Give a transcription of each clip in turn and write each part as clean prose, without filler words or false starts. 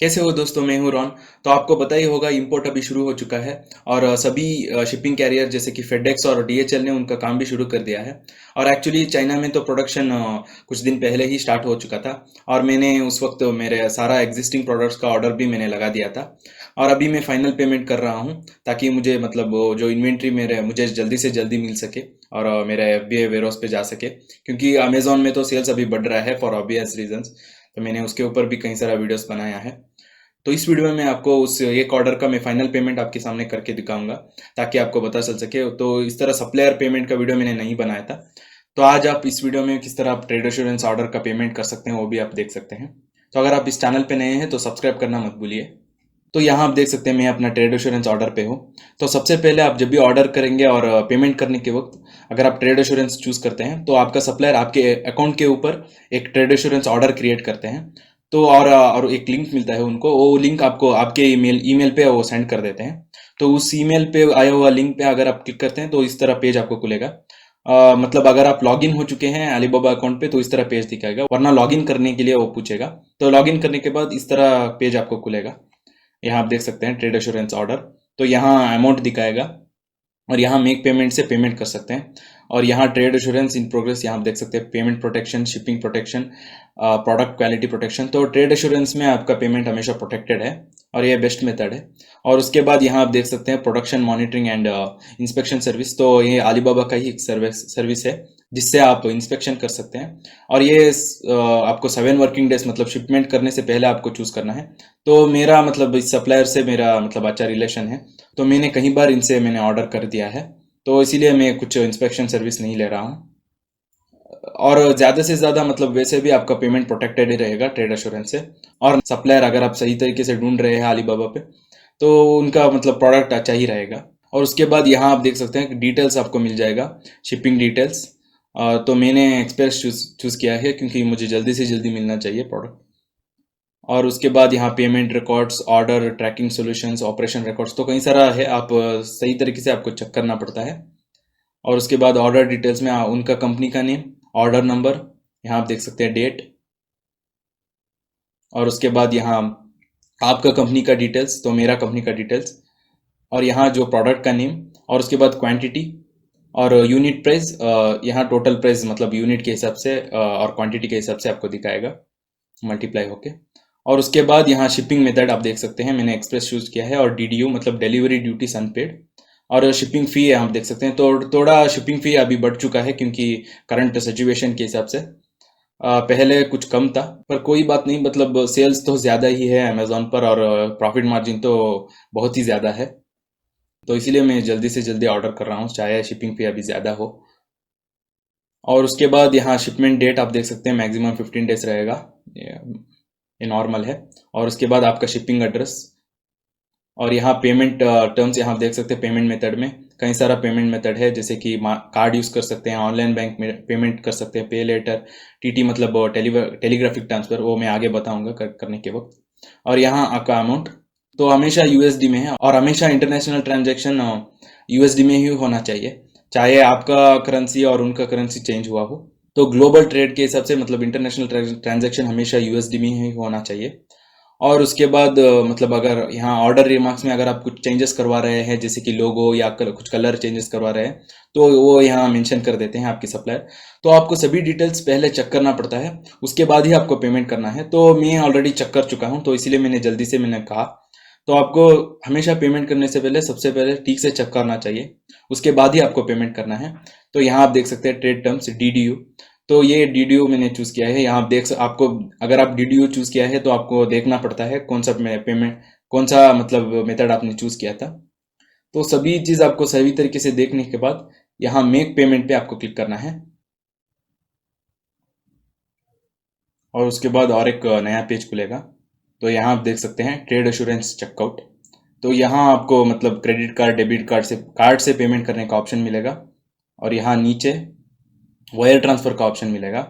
कैसे हो दोस्तों, मैं हूं रॉन। तो आपको पता ही होगा, इंपोर्ट अभी शुरू हो चुका है और सभी शिपिंग कैरियर जैसे कि फेडेक्स और डीएचएल ने उनका काम भी शुरू कर दिया है। और एक्चुअली चाइना में तो प्रोडक्शन कुछ दिन पहले ही स्टार्ट हो चुका था और मैंने उस वक्त मेरे सारा एग्जिस्टिंग प्रोडक्ट्स का ऑर्डर भी मैंने लगा दिया था। और अभी मैं फाइनल पेमेंट कर रहा हूँ ताकि मुझे मतलब वो जो इन्वेंट्री मेरे मुझे जल्दी से जल्दी मिल सके और मेरा एफबीआई वेयरहाउस पे जा सके, क्योंकि अमेजोन में तो सेल्स अभी बढ़ रहा है फॉर ऑब्वियस रीजंस। तो मैंने उसके ऊपर भी कई सारा वीडियोस बनाया है। तो इस वीडियो में मैं आपको उस एक ऑर्डर का मैं फाइनल पेमेंट आपके सामने करके दिखाऊंगा ताकि आपको पता चल सके। तो इस तरह सप्लायर पेमेंट का वीडियो मैंने नहीं बनाया था। तो आज आप इस वीडियो में किस तरह आप ट्रेड एश्योरेंस ऑर्डर का पेमेंट कर सकते हैं वो भी आप देख सकते हैं। तो अगर आप इस चैनल पे नए हैं तो सब्सक्राइब करना मत भूलिए। तो यहाँ आप देख सकते हैं मैं अपना ट्रेड एश्योरेंस ऑर्डर पे हूँ। तो सबसे पहले आप जब भी ऑर्डर करेंगे और पेमेंट करने के वक्त अगर आप ट्रेड एश्योरेंस चूज करते हैं तो आपका सप्लायर आपके अकाउंट के ऊपर एक ट्रेड एश्योरेंस ऑर्डर क्रिएट करते हैं। तो और एक लिंक मिलता है उनको, वो लिंक आपको आपके ईमेल पे वो सेंड कर देते हैं। तो उस ईमेल पे आया हुआ लिंक पे अगर आप क्लिक करते हैं तो इस तरह पेज आपको खुलेगा। मतलब अगर आप लॉगिन हो चुके हैं अलीबाबा अकाउंट पे तो इस तरह पेज दिखाएगा, वरना लॉगिन करने के लिए वो पूछेगा। तो लॉगिन करने के बाद इस तरह पेज आपको खुलेगा। यहाँ आप देख सकते हैं ट्रेड एश्योरेंस ऑर्डर। तो यहाँ अमाउंट दिखाएगा और यहाँ मेक पेमेंट से पेमेंट कर सकते हैं। और यहाँ ट्रेड एश्योरेंस इन प्रोग्रेस, यहाँ आप देख सकते हैं payment protection, shipping protection, product quality protection. तो ट्रेड एश्योरेंस में आपका पेमेंट हमेशा प्रोटेक्टेड है और ये बेस्ट मेथड है। और उसके बाद यहाँ आप देख सकते हैं production monitoring and inspection service. तो ये अलीबाबा का ही एक सर्विस है जिससे आप इंस्पेक्शन कर सकते हैं। और ये आपको 7 वर्किंग डेज मतलब शिपमेंट करने से पहले आपको चूज करना है। तो मेरा मतलब इस सप्लायर से मेरा मतलब अच्छा रिलेशन है, तो मैंने कई बार इनसे मैंने ऑर्डर कर दिया है। तो इसीलिए मैं कुछ इंस्पेक्शन सर्विस नहीं ले रहा हूँ। और ज़्यादा से ज़्यादा मतलब वैसे भी आपका पेमेंट प्रोटेक्टेड ही रहेगा ट्रेड एश्योरेंस से। और सप्लायर अगर आप सही तरीके से ढूंढ रहे हैं अलीबाबा पे तो उनका मतलब प्रोडक्ट अच्छा ही रहेगा। और उसके बाद यहाँ आप देख सकते हैं कि डिटेल्स आपको मिल जाएगा, शिपिंग डिटेल्स। तो मैंने एक्सप्रेस चूज़ किया है क्योंकि मुझे जल्दी से जल्दी मिलना चाहिए प्रोडक्ट। और उसके बाद यहाँ payment records, order tracking solutions, operation records, तो कई सारा है। आप सही तरीके से आपको चेक करना पड़ता है। और उसके बाद ऑर्डर डिटेल्स में उनका कंपनी का नेम, ऑर्डर नंबर, यहाँ आप देख सकते हैं डेट। और उसके बाद यहाँ आपका कंपनी का डिटेल्स, तो मेरा कंपनी का डिटेल्स। और यहाँ जो प्रोडक्ट का नेम। और उसके बाद क्वांटिटी और यूनिट प्राइस। यहाँ टोटल प्राइस मतलब यूनिट के हिसाब से और क्वांटिटी के हिसाब से आपको दिखाएगा मल्टीप्लाई होके। और उसके बाद यहाँ शिपिंग मेथड आप देख सकते हैं मैंने एक्सप्रेस चूज किया है, और डीडीयू मतलब डिलीवरी ड्यूटी अनपेड। और शिपिंग फी आप देख सकते हैं, तो थोड़ा शिपिंग फी अभी बढ़ चुका है क्योंकि करंट सिचुएशन के हिसाब से। पहले कुछ कम था पर कोई बात नहीं, मतलब सेल्स तो ज़्यादा ही है अमेजोन पर और प्रॉफिट मार्जिन तो बहुत ही ज़्यादा है। तो इसीलिए मैं जल्दी से जल्दी ऑर्डर कर रहा हूँ चाहे शिपिंग फी अभी ज़्यादा हो। और उसके बाद यहाँ शिपमेंट डेट आप देख सकते हैं मैक्सिमम 15 डेज रहेगा, ये नॉर्मल है। और उसके बाद आपका शिपिंग एड्रेस। और यहाँ पेमेंट टर्म्स यहाँ आप देख सकते हैं। पेमेंट मेथड में कई सारा पेमेंट मेथड है, जैसे कि कार्ड यूज़ कर सकते हैं, ऑनलाइन बैंक में पेमेंट कर सकते हैं, पे लेटर, टीटी मतलब टेलीग्राफिक ट्रांसफ़र, वो मैं आगे बताऊंगा करने के वक्त। और यहाँ आपका अमाउंट तो हमेशा यूएसडी में है और हमेशा इंटरनेशनल ट्रांजैक्शन यूएसडी में ही होना चाहिए, चाहे आपका करेंसी और उनका करेंसी चेंज हुआ हो। तो ग्लोबल ट्रेड के हिसाब से मतलब इंटरनेशनल ट्रांजैक्शन हमेशा यूएसडी में ही होना चाहिए। और उसके बाद मतलब अगर यहाँ ऑर्डर रिमार्क्स में अगर आप कुछ चेंजेस करवा रहे हैं, जैसे कि लोगो या कुछ कलर चेंजेस करवा रहे हैं, तो वो यहाँ मेंशन कर देते हैं आपके सप्लायर। तो आपको सभी डिटेल्स पहले चेक करना पड़ता है, उसके बाद ही आपको पेमेंट करना है। तो मैं ऑलरेडी चेक कर चुका हूँ तो इसीलिए मैंने जल्दी से मैंने कहा। तो आपको हमेशा पेमेंट करने से पहले सबसे पहले ठीक से चेक करना चाहिए, उसके बाद ही आपको पेमेंट करना है। तो यहाँ आप देख सकते हैं ट्रेड टर्म्स डीडीयू। तो ये डीडीयू मैंने चूज किया है। यहाँ आप आपको अगर आप डीडीयू चूज किया है तो आपको देखना पड़ता है कौन सा पेमेंट, कौन सा मतलब मेथड आपने चूज किया था। तो सभी चीज आपको सही तरीके से देखने के बाद यहाँ मेक पेमेंट पे आपको क्लिक करना है। और उसके बाद और एक नया पेज खुलेगा। तो यहाँ आप देख सकते हैं ट्रेड एश्योरेंस चेकआउट। तो यहाँ आपको मतलब क्रेडिट कार्ड, डेबिट कार्ड से पेमेंट करने का ऑप्शन मिलेगा। और यहाँ नीचे वायर ट्रांसफर का ऑप्शन मिलेगा।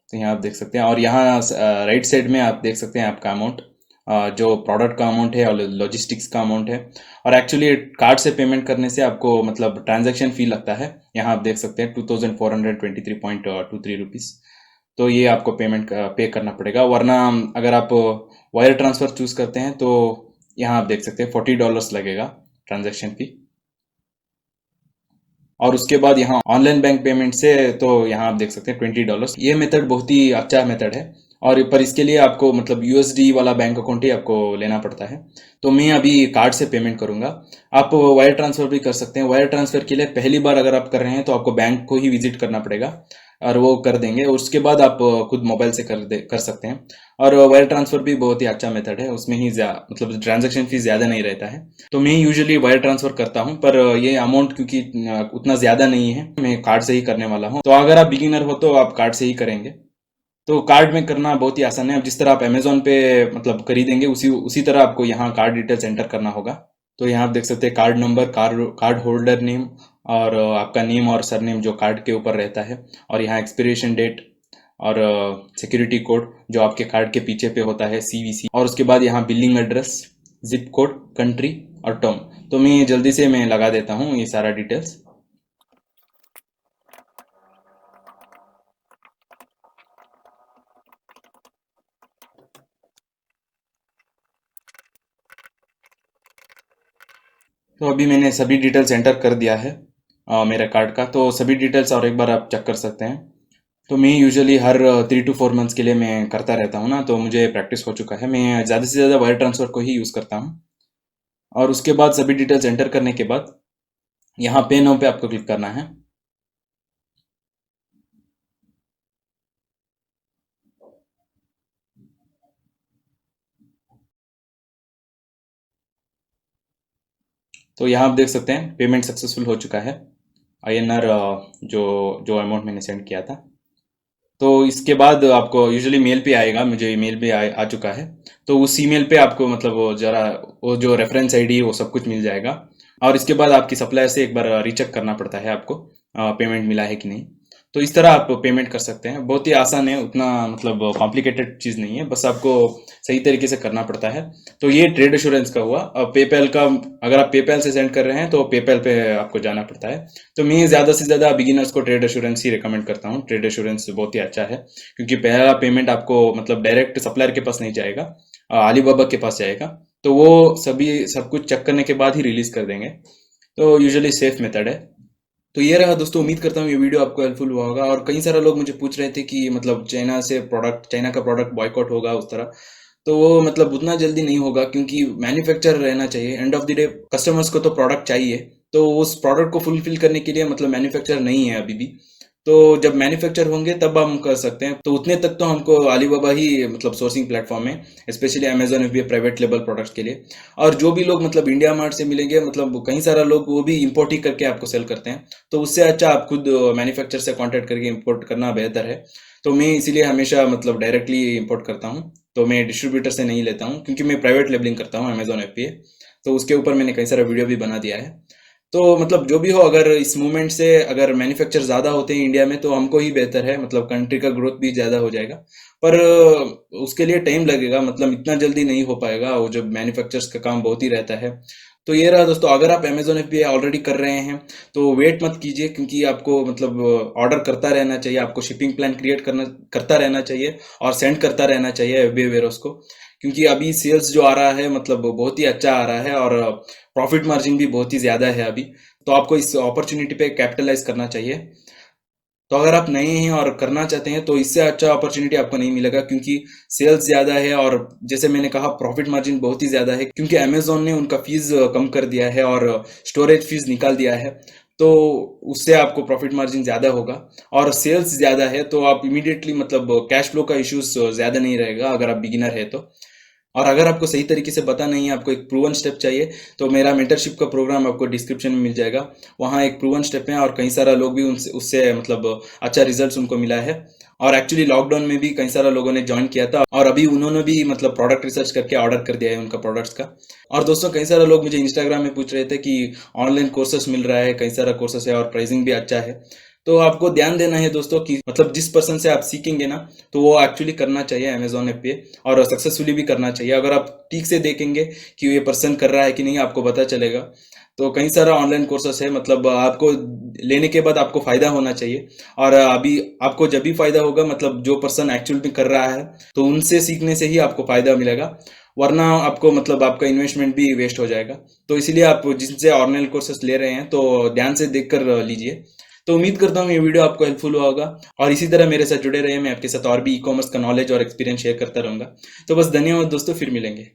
तो यहाँ आप देख सकते हैं। और यहाँ राइट साइड में आप देख सकते हैं आपका अमाउंट, जो प्रोडक्ट का अमाउंट है और लॉजिस्टिक्स का अमाउंट है। और एक्चुअली कार्ड से पेमेंट करने से आपको मतलब ट्रांजैक्शन फी लगता है, यहाँ आप देख सकते हैं 2423.23 रुपीज़। तो ये आपको पेमेंट पे करना पड़ेगा, वरना अगर आप वायर ट्रांसफ़र चूज़ करते हैं तो यहाँ आप देख सकते हैं $40 लगेगा ट्रांजैक्शन फी। और उसके बाद यहाँ ऑनलाइन बैंक पेमेंट से तो यहाँ आप देख सकते हैं $20। ये मेथड बहुत ही अच्छा मेथड है, और पर इसके लिए आपको मतलब यूएसडी वाला बैंक अकाउंट ही आपको लेना पड़ता है। तो मैं अभी कार्ड से पेमेंट करूंगा। आप वायर ट्रांसफर भी कर सकते हैं। वायर ट्रांसफर के लिए पहली बार अगर आप कर रहे हैं तो आपको बैंक को ही विजिट करना पड़ेगा, और वो कर देंगे। उसके बाद आप खुद मोबाइल से कर सकते हैं। और वायर ट्रांसफर भी बहुत ही अच्छा मेथड है, उसमें ही मतलब ट्रांजैक्शन फीस ज़्यादा नहीं रहता है। तो मैं यूजुअली वायर ट्रांसफर करता हूँ, पर ये अमाउंट क्योंकि उतना ज़्यादा नहीं है, मैं कार्ड से ही करने वाला हूँ। तो अगर आप बिगिनर हो तो आप कार्ड से ही करेंगे। तो कार्ड में करना बहुत ही आसान है। अब जिस तरह आप अमेजोन पे मतलब खरीदेंगे उसी उसी तरह आपको यहाँ कार्ड डिटेल्स एंटर करना होगा। तो यहाँ आप देख सकते हैं card number, card holder name, और आपका नेम और सरनेम जो कार्ड के ऊपर रहता है, और यहाँ एक्सपिरेशन डेट, और सिक्योरिटी कोड जो आपके कार्ड के पीछे पे होता है, CVC, और उसके बाद यहाँ billing address, zip code, country और टर्म। तो मैं जल्दी से मैं लगा देता हूँ ये सारा डिटेल्स। तो अभी मैंने सभी डिटेल्स एंटर कर दिया है मेरे कार्ड का। तो सभी डिटेल्स और एक बार आप चेक कर सकते हैं। तो मैं यूजुअली हर 3 to 4 मंथ्स के लिए मैं करता रहता हूँ ना, तो मुझे प्रैक्टिस हो चुका है। मैं ज़्यादा से ज़्यादा वायर ट्रांसफ़र को ही यूज़ करता हूँ। और उसके बाद सभी डिटेल्स एंटर करने के बाद यहाँ पे नाउ पे आपको क्लिक करना है। तो यहाँ आप देख सकते हैं पेमेंट सक्सेसफुल हो चुका है, INR जो जो अमाउंट मैंने सेंड किया था। तो इसके बाद आपको यूजुअली मेल पे आएगा, मुझे ईमेल पे आ चुका है। तो उस ईमेल पे आपको मतलब वो जरा वो जो रेफरेंस आईडी वो सब कुछ मिल जाएगा। और इसके बाद आपकी सप्लायर से एक बार रीचेक करना पड़ता है आपको, पेमेंट मिला है कि नहीं। तो इस तरह आप पेमेंट कर सकते हैं। बहुत ही आसान है, उतना मतलब कॉम्प्लिकेटेड चीज़ नहीं है, बस आपको सही तरीके से करना पड़ता है। तो ये ट्रेड एश्योरेंस का हुआ। अब पेपैल का, अगर आप पेपैल से सेंड कर रहे हैं तो पेपैल पे आपको जाना पड़ता है। तो मैं ज़्यादा से ज़्यादा बिगिनर्स को ट्रेड एश्योरेंस ही रिकमेंड करता हूँ। ट्रेड एश्योरेंस बहुत ही अच्छा है, क्योंकि पहला पेमेंट आपको मतलब डायरेक्ट सप्लायर के पास नहीं जाएगा, अलीबाबा के पास जाएगा। तो वो सब कुछ चेक करने के बाद ही रिलीज कर देंगे। तो यूजुअली सेफ मेथड है। तो ये रहा दोस्तों, उम्मीद करता हूँ ये वीडियो आपको हेल्पफुल हुआ होगा। और कई सारे लोग मुझे पूछ रहे थे कि मतलब चाइना का प्रोडक्ट बॉयकॉट होगा उस तरह। तो वो मतलब उतना जल्दी नहीं होगा, क्योंकि मैन्युफैक्चर रहना चाहिए। End of the day customers को तो प्रोडक्ट चाहिए, तो उस प्रोडक्ट को फुलफिल करने के लिए मतलब मैन्युफैक्चर नहीं है अभी भी। तो जब मैन्युफैक्चर होंगे तब हम कर सकते हैं। तो उतने तक तो हमको अलीबाबा ही मतलब सोर्सिंग प्लेटफॉर्म है, specially Amazon FBA private label products के लिए। और जो भी लोग मतलब इंडिया मार्ट से मिलेंगे, मतलब कई सारा लोग वो भी इंपोर्ट ही करके आपको सेल करते हैं। तो उससे अच्छा आप खुद मैन्युफैक्चर से कांटेक्ट करके इंपोर्ट करना बेहतर है। तो मैं इसीलिए हमेशा मतलब डायरेक्टली इंपोर्ट करता हूँ। तो मैं डिस्ट्रीब्यूटर से नहीं लेता हूँ, क्योंकि मैं प्राइवेट लेबलिंग करता हूँ अमेजोन FBA। तो उसके ऊपर मैंने कई सारा वीडियो भी बना दिया है। तो मतलब जो भी हो, अगर इस मूवमेंट से अगर मैन्युफैक्चर ज़्यादा होते हैं इंडिया में तो हमको ही बेहतर है, मतलब कंट्री का ग्रोथ भी ज़्यादा हो जाएगा। पर उसके लिए टाइम लगेगा, मतलब इतना जल्दी नहीं हो पाएगा, वो जब मैन्युफैक्चर्स का काम बहुत ही रहता है। तो ये रहा दोस्तों, अगर आप अमेजोन FBA ऑलरेडी कर रहे हैं तो वेट मत कीजिए, क्योंकि आपको मतलब ऑर्डर करता रहना चाहिए, आपको शिपिंग प्लान क्रिएट करता रहना चाहिए, और सेंड करता रहना चाहिए FBA वेयरहाउस को। क्योंकि अभी सेल्स जो आ रहा है मतलब बहुत ही अच्छा आ रहा है, और प्रॉफिट मार्जिन भी बहुत ही ज़्यादा है अभी। तो आपको इस अपॉर्चुनिटी पे कैपिटलाइज करना चाहिए। तो अगर आप नए हैं और करना चाहते हैं तो इससे अच्छा अपॉर्चुनिटी आपको नहीं मिलेगा, क्योंकि सेल्स ज़्यादा है, और जैसे मैंने कहा प्रॉफिट मार्जिन बहुत ही ज़्यादा है, क्योंकि अमेजोन ने उनका फीस कम कर दिया है और स्टोरेज फीस निकाल दिया है। तो उससे आपको प्रॉफिट मार्जिन ज़्यादा होगा, और सेल्स ज़्यादा है, तो आप इमीडिएटली मतलब कैश फ्लो का इश्यूज ज़्यादा नहीं रहेगा अगर आप बिगिनर है तो। और अगर आपको सही तरीके से पता नहीं है, आपको एक प्रूवन स्टेप चाहिए, तो मेरा मेंटरशिप का प्रोग्राम आपको डिस्क्रिप्शन में मिल जाएगा। वहाँ एक प्रूवन स्टेप है, और कई सारा लोग भी उनसे उससे मतलब अच्छा रिजल्ट्स उनको मिला है। और एक्चुअली लॉकडाउन में भी कई सारा लोगों ने ज्वाइन किया था, और अभी उन्होंने भी मतलब प्रोडक्ट रिसर्च करके ऑर्डर कर दिया है उनका प्रोडक्ट्स का। और दोस्तों कई सारे लोग मुझे इंस्टाग्राम में पूछ रहे थे कि ऑनलाइन कोर्सेस मिल रहा है, कई सारा कोर्सेस है और प्राइसिंग भी अच्छा है। तो आपको ध्यान देना है दोस्तों कि मतलब जिस पर्सन से आप सीखेंगे ना, तो वो एक्चुअली करना चाहिए अमेजोन ऐप पे, और सक्सेसफुली भी करना चाहिए। अगर आप ठीक से देखेंगे कि ये पर्सन कर रहा है कि नहीं, आपको पता चलेगा। तो कई सारा ऑनलाइन कोर्सेस है, मतलब आपको लेने के बाद आपको फ़ायदा होना चाहिए। और अभी आपको जब भी फ़ायदा होगा, मतलब जो पर्सन एक्चुअल में कर रहा है, तो उनसे सीखने से ही आपको फ़ायदा मिलेगा, वरना आपको मतलब आपका इन्वेस्टमेंट भी वेस्ट हो जाएगा। तो इसीलिए आप जिनसे ऑनलाइन कोर्सेस ले रहे हैं तो ध्यान से देख कर लीजिए। तो उम्मीद करता हूँ ये वीडियो आपको हेल्पफुल हुआ होगा, और इसी तरह मेरे साथ जुड़े रहिए। मैं आपके साथ और भी ई कॉमर्स का नॉलेज और एक्सपीरियंस शेयर करता रहूँगा। तो बस धन्यवाद दोस्तों, फिर मिलेंगे।